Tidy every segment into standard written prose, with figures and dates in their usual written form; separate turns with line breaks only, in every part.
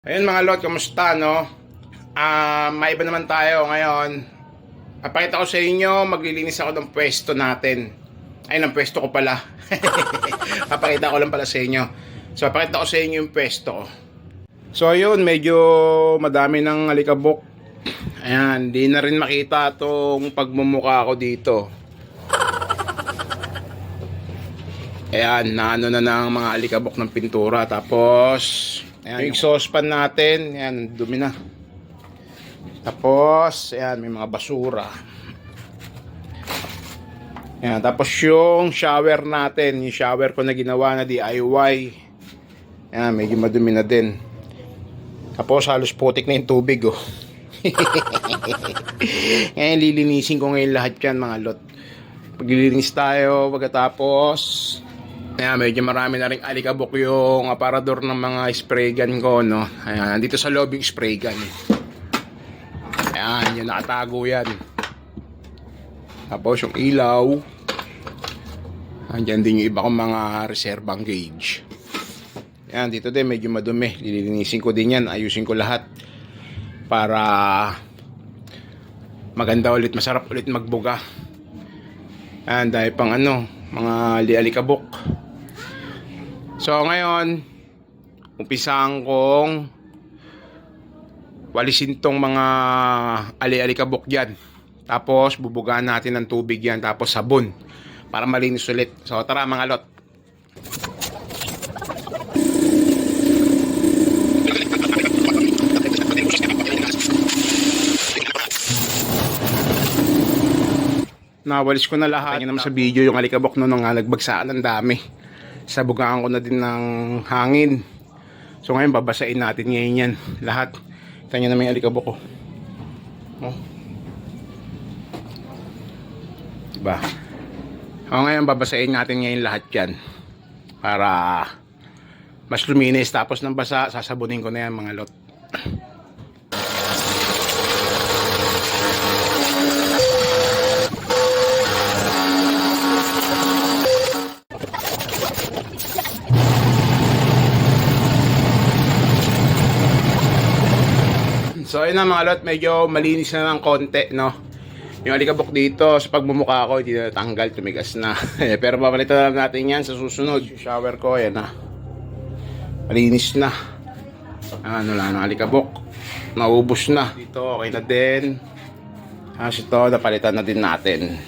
Ayun mga lot, kamusta no? Maiba naman tayo ngayon. Papakita ko sa inyo, maglilinis ako ng pwesto natin. Ay, ng pwesto ko pala. Papakita ko lang pala sa inyo. So, papakita ko sa inyo yung pwesto ko. So, ayun, medyo madami ng alikabok. Ayan, di na rin makita itong pagmumuka ko dito. Ayan, naano na ng mga alikabok ng pintura. Tapos, ayan, yung exhaust fan natin, ayan, dumi na. Tapos, ayan, may mga basura. Ayan, tapos yung shower natin, yung shower ko na ginawa na DIY. Ayan, medyo madumi na din. Tapos, halos putik na yung tubig, oh. Ngayon, lilinisin ko ngayon lahat yan, mga lot. Paglilinis tayo, pagkatapos, ayan, medyo marami na rin alikabok yung aparador ng mga spray gun ko, no? Ayan, dito sa loob yung spray gun. Ayan, yung nakatago yan. Tapos yung ilaw. Andyan din yung iba kong mga reserbang gauge. Ayan, dito din medyo madumi. Lilinisin ko din yan, ayusin ko lahat. Para maganda ulit, masarap ulit magbuga. Ayan, dahil pang ano, mga alikabok. So ngayon, umpisahan kong walisin tong mga alikabok dyan. Tapos bubugaan natin ng tubig yan, tapos sabon para malinis ulit. So tara mga lot. Nawalis ko na lahat. Tingnan naman sa video yung alikabok no, nung nagbagsaan ng dami. Sabugaan ko na din ng hangin. So ngayon babasain natin ngayon yan lahat. Tingnan naman yung alikabok ko. Oh. Diba? O ngayon babasain natin ngayon lahat yan. Para mas luminis. Tapos ng basa, sasabunin ko na yan mga lot. So ayun na mga lot, medyo malinis na ng konti, no? Yung alikabok dito sa pagmumukha ko, hindi na natanggal, tumigas na. Pero papalitan na natin yan sa susunod. Yung shower ko, ayan na. Malinis na. Ano lang, ang alikabok. Naubos na. Dito, okay na din. Tapos ito, napalitan na din natin.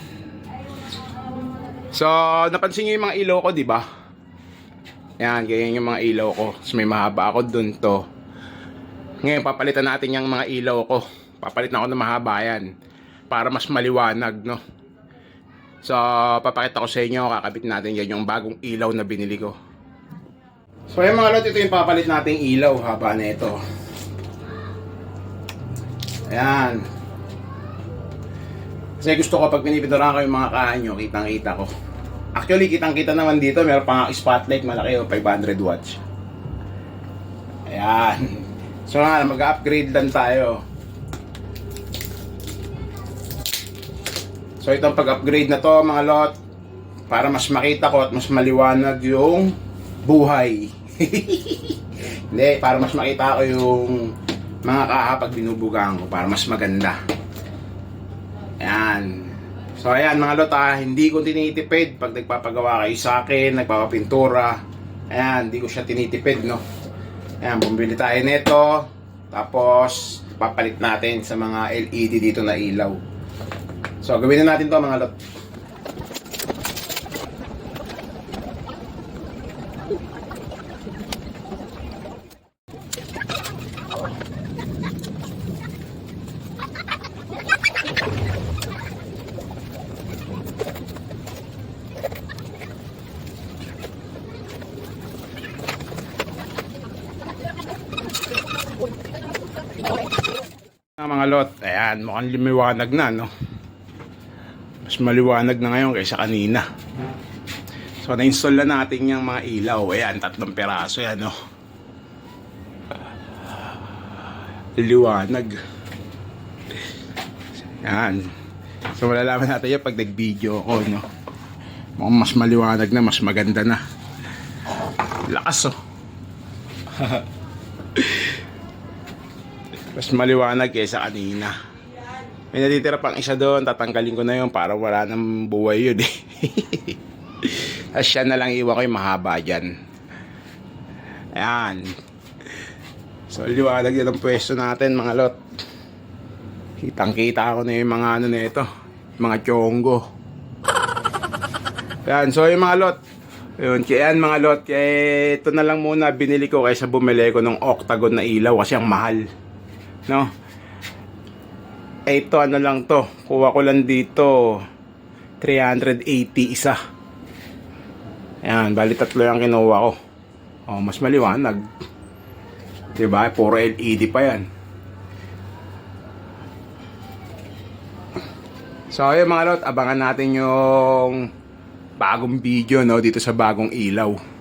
So, napansin nyo yung mga ilaw ko, di ba? Yan, ganyan yung mga ilaw ko. So, may mahaba ako dun to. Ngayon, papalitan natin yung mga ilaw ko. Papalitan ako ng mahaba yan. Para mas maliwanag, no? So, papakita ko sa inyo. Kakabit natin yan yung bagong ilaw na binili ko. So, yung mga lot, ito yung papalit nating ilaw. Haba na ito. Ayan. Kasi gusto ko pag pinipinturan ko yung mga kahan nyo, kitang-kita ko. Actually, kitang-kita naman dito. Meron pa nga spotlight, malaki o 500 watts. Ayan. So nga, mag-upgrade lang tayo. So itong pag-upgrade na to mga lot, para mas makita ko at mas maliwanag yung buhay. Hindi, para mas makita ko yung mga kaha pag binubugaan ko, para mas maganda. Ayan. So ayan mga lot, hindi ko tinitipid pag nagpapagawa kayo sa akin, nagpapapintura. Ayan, hindi ko siya tinitipid, no. Ayan, bumili tayo nito. Tapos, papalit natin sa mga LED dito na ilaw. So, gawin na natin to mga lot. Mga lot, ayan, mukhang lumiwanag na, no? Mas maliwanag na ngayon kaysa kanina. So, na-install na natin yung mga ilaw. Ayan, 3 peraso yan, no? Liwanag. Ayan. So, malalaman natin yan pag nag-video ako, no? Mukhang mas maliwanag na, mas maganda na. Lakas, oh. Mas maliwanag kaysa kanina. May natitira pang isa doon, tatanggalin ko na yun para wala nang buhay yun eh. Tapos siya na lang iwan ko yung mahaba dyan. Ayan. So liwanag yan ang pwesto natin mga lot. Kitang kita ko na yung mga ano na ito, mga chonggo. Ayan, so yung mga lot. Yun, kaya mga lot, kaya ito na lang muna binili ko kaysa bumili ko ng octagon na ilaw kasi ang mahal. No? Ito ano lang to, kuha ko lang dito 380 isa. Ayan, bali tatlo yung kinuha ko. Oh, mas maliwanag. Diba? Puro LED pa yan. So ayun mga lot, abangan natin yung bagong video no dito sa bagong ilaw.